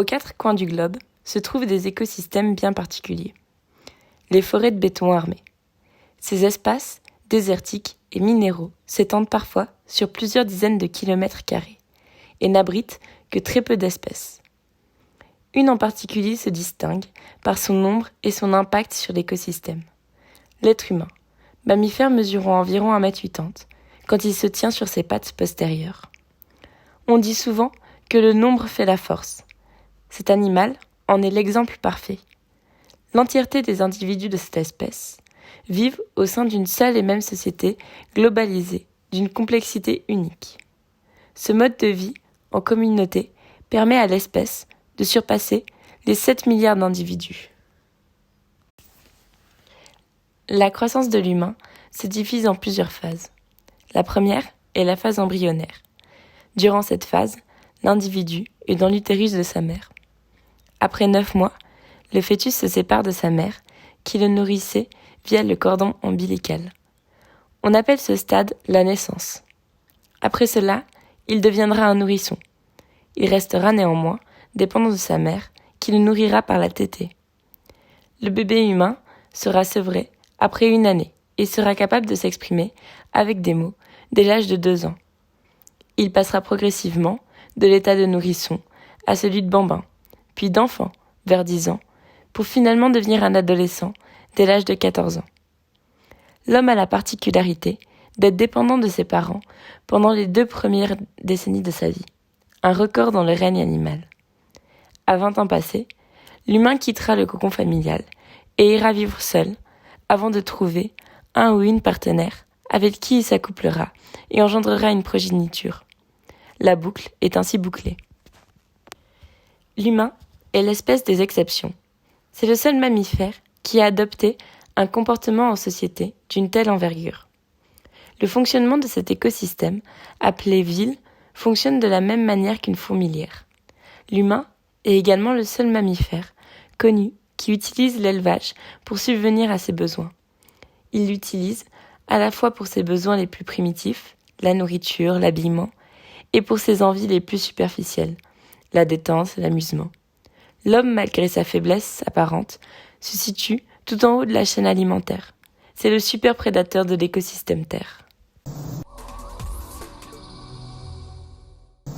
Aux quatre coins du globe se trouvent des écosystèmes bien particuliers. Les forêts de béton armé. Ces espaces, désertiques et minéraux, s'étendent parfois sur plusieurs dizaines de kilomètres carrés et n'abritent que très peu d'espèces. Une en particulier se distingue par son nombre et son impact sur l'écosystème. L'être humain, mammifère mesurant environ 1,80 m quand il se tient sur ses pattes postérieures. On dit souvent que le nombre fait la force. Cet animal en est l'exemple parfait. L'entièreté des individus de cette espèce vivent au sein d'une seule et même société globalisée, d'une complexité unique. Ce mode de vie, en communauté, permet à l'espèce de surpasser les 7 milliards d'individus. La croissance de l'humain se divise en plusieurs phases. La première est la phase embryonnaire. Durant cette phase, l'individu est dans l'utérus de sa mère. Après 9 mois, le fœtus se sépare de sa mère, qui le nourrissait via le cordon ombilical. On appelle ce stade la naissance. Après cela, il deviendra un nourrisson. Il restera néanmoins dépendant de sa mère, qui le nourrira par la tétée. Le bébé humain sera sevré après 1 année et sera capable de s'exprimer avec des mots dès l'âge de 2 ans. Il passera progressivement de l'état de nourrisson à celui de bambin, puis d'enfant vers 10 ans, pour finalement devenir un adolescent dès l'âge de 14 ans. L'homme a la particularité d'être dépendant de ses parents pendant les 2 premières décennies de sa vie, un record dans le règne animal. À 20 ans passés, l'humain quittera le cocon familial et ira vivre seul avant de trouver un ou une partenaire avec qui il s'accouplera et engendrera une progéniture. La boucle est ainsi bouclée. L'humain est l'espèce des exceptions. C'est le seul mammifère qui a adopté un comportement en société d'une telle envergure. Le fonctionnement de cet écosystème, appelé ville, fonctionne de la même manière qu'une fourmilière. L'humain est également le seul mammifère connu qui utilise l'élevage pour subvenir à ses besoins. Il l'utilise à la fois pour ses besoins les plus primitifs, la nourriture, l'habillement, et pour ses envies les plus superficielles, la détente, l'amusement. L'homme, malgré sa faiblesse apparente, se situe tout en haut de la chaîne alimentaire. C'est le super prédateur de l'écosystème Terre.